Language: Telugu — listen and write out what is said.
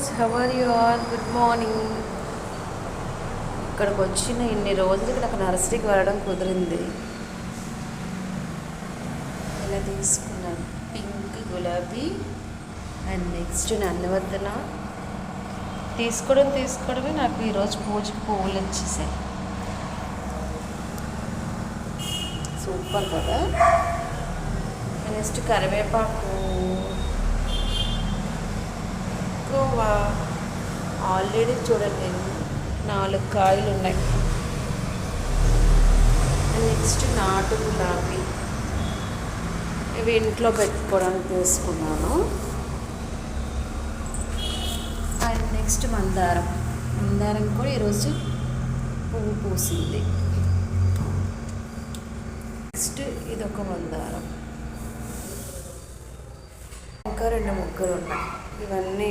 Friends, how are you all? Good morning. ఇక్కడికి వచ్చిన ఇన్ని రోజులకి నాకు నర్సరీకి వెళ్ళడం కుదిరింది. ఇలా తీసుకున్నాను పింక్ గులాబీ అండ్ నెక్స్ట్ నన్నవర్ధన. తీసుకోవడమే నాకు ఈరోజు పూజకి పువ్వులు వచ్చేసాయి. సూపర్ కదా. నెక్స్ట్ కరివేపాకు, ఎక్కువ ఆల్రెడీ చూడండి 4 కాయలు ఉన్నాయి. నెక్స్ట్ నాటు గులాబీ, ఇవి ఇంట్లో పెట్టుకోవడానికి తీసుకున్నాను. అండ్ నెక్స్ట్ మందారం కూడా ఈరోజు పువ్వు పూసింది. నెక్స్ట్ ఇదొక మందారం, ఇంకా 2 మొగ్గలు ఉన్నాయి. ఇవన్నీ